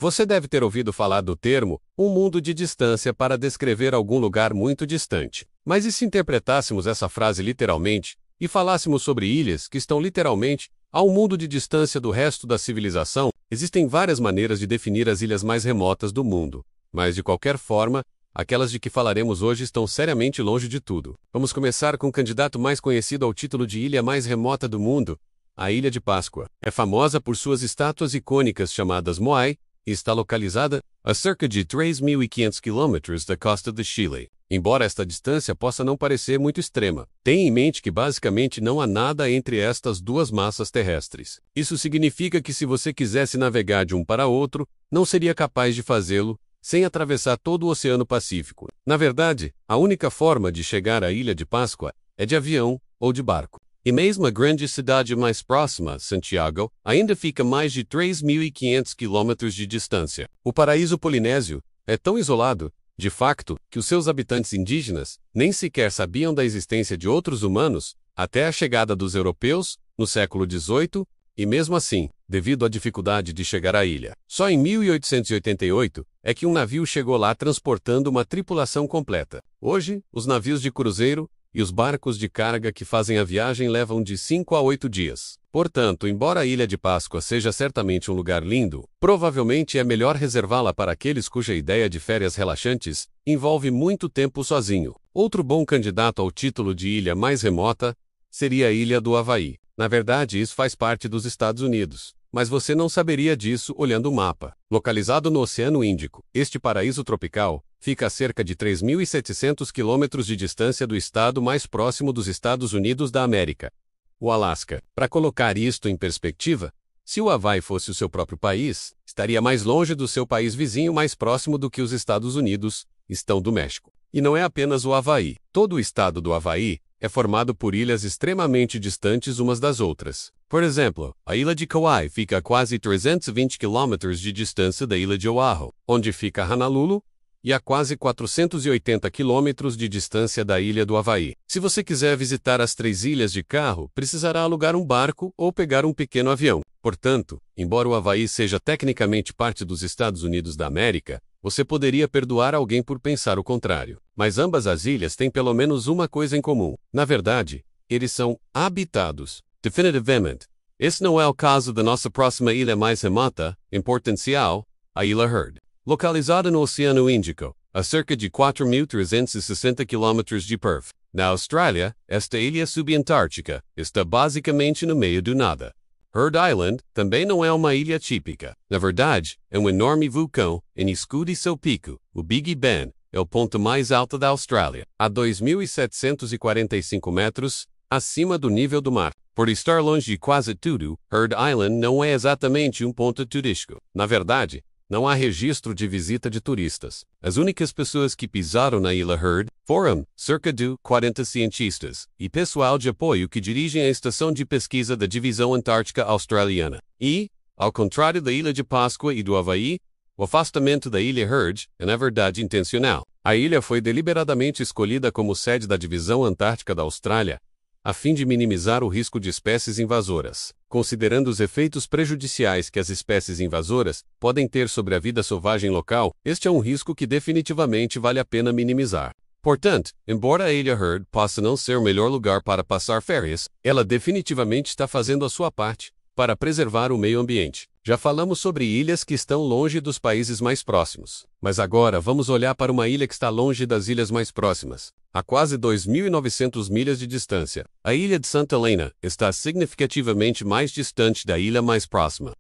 Você deve ter ouvido falar do termo "um mundo de distância" para descrever algum lugar muito distante. Mas e se interpretássemos essa frase literalmente e falássemos sobre ilhas que estão literalmente a um mundo de distância do resto da civilização? Existem várias maneiras de definir as ilhas mais remotas do mundo, mas de qualquer forma, aquelas de que falaremos hoje estão seriamente longe de tudo. Vamos começar com o candidato mais conhecido ao título de ilha mais remota do mundo, a Ilha de Páscoa. É famosa por suas estátuas icônicas chamadas Moai e está localizada a cerca de 3.500 quilômetros da costa do Chile. Embora esta distância possa não parecer muito extrema, tenha em mente que basicamente não há nada entre estas duas massas terrestres. Isso significa que se você quisesse navegar de um para outro, não seria capaz de fazê-lo sem atravessar todo o Oceano Pacífico. Na verdade, a única forma de chegar à Ilha de Páscoa é de avião ou de barco. E mesmo a grande cidade mais próxima, Santiago, ainda fica a mais de 3.500 quilômetros de distância. O paraíso polinésio é tão isolado, de facto, que os seus habitantes indígenas nem sequer sabiam da existência de outros humanos até a chegada dos europeus, no século XVIII, e mesmo assim, devido à dificuldade de chegar à ilha. Só em 1888 é que um navio chegou lá transportando uma tripulação completa. Hoje, os navios de cruzeiro e os barcos de carga que fazem a viagem levam de 5 a 8 dias. Portanto, embora a Ilha de Páscoa seja certamente um lugar lindo, provavelmente é melhor reservá-la para aqueles cuja ideia de férias relaxantes envolve muito tempo sozinho. Outro bom candidato ao título de ilha mais remota seria a Ilha do Havaí. Na verdade, isso faz parte dos Estados Unidos, mas você não saberia disso olhando o mapa. Localizado no Oceano Índico, este paraíso tropical fica a cerca de 3.700 quilômetros de distância do estado mais próximo dos Estados Unidos da América, o Alasca. Para colocar isto em perspectiva, se o Havaí fosse o seu próprio país, estaria mais longe do seu país vizinho mais próximo do que os Estados Unidos estão do México. E não é apenas o Havaí. Todo o estado do Havaí é formado por ilhas extremamente distantes umas das outras. Por exemplo, a ilha de Kauai fica a quase 320 quilômetros de distância da ilha de Oahu, onde fica Honolulu, e a quase 480 quilômetros de distância da ilha do Havaí. Se você quiser visitar as 3 ilhas de carro, precisará alugar um barco ou pegar um pequeno avião. Portanto, embora o Havaí seja tecnicamente parte dos Estados Unidos da América, você poderia perdoar alguém por pensar o contrário. Mas ambas as ilhas têm pelo menos uma coisa em comum. Na verdade, eles são habitados. Definitivamente. Esse não é o caso da nossa próxima ilha mais remota, em potencial, a Ilha Heard. Localizada no Oceano Índico, a cerca de 4.360 quilômetros de Perth, na Austrália, esta ilha subantártica está basicamente no meio do nada. Heard Island também não é uma ilha típica. Na verdade, é um enorme vulcão em escude seu pico. O Big Ben é o ponto mais alto da Austrália, a 2.745 metros acima do nível do mar. Por estar longe de quase tudo, Heard Island não é exatamente um ponto turístico. Na verdade, não há registro de visita de turistas. As únicas pessoas que pisaram na Ilha Heard foram cerca de 40 cientistas e pessoal de apoio que dirigem a estação de pesquisa da Divisão Antártica Australiana. E, ao contrário da Ilha de Páscoa e do Havaí, o afastamento da Ilha Heard é na verdade intencional. A ilha foi deliberadamente escolhida como sede da Divisão Antártica da Austrália, a fim de minimizar o risco de espécies invasoras. Considerando os efeitos prejudiciais que as espécies invasoras podem ter sobre a vida selvagem local, este é um risco que definitivamente vale a pena minimizar. Portanto, embora a Ilha Heard possa não ser o melhor lugar para passar férias, ela definitivamente está fazendo a sua parte para preservar o meio ambiente. Já falamos sobre ilhas que estão longe dos países mais próximos, mas agora vamos olhar para uma ilha que está longe das ilhas mais próximas, a quase 2.900 milhas de distância. A ilha de Santa Helena está significativamente mais distante da ilha mais próxima,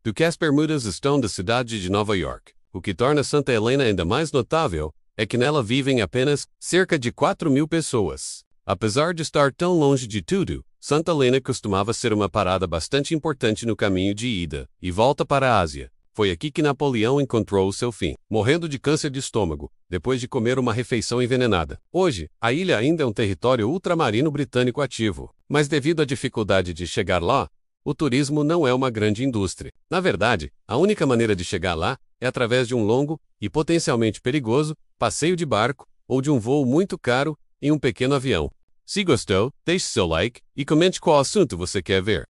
do que as Bermudas estão da cidade de Nova York. O que torna Santa Helena ainda mais notável é que nela vivem apenas cerca de 4.000 pessoas. Apesar de estar tão longe de tudo, Santa Helena costumava ser uma parada bastante importante no caminho de ida e volta para a Ásia. Foi aqui que Napoleão encontrou o seu fim, morrendo de câncer de estômago, depois de comer uma refeição envenenada. Hoje, a ilha ainda é um território ultramarino britânico ativo, mas devido à dificuldade de chegar lá, o turismo não é uma grande indústria. Na verdade, a única maneira de chegar lá é através de um longo e potencialmente perigoso passeio de barco ou de um voo muito caro em um pequeno avião. Se gostou, deixe seu like e comente qual assunto você quer ver.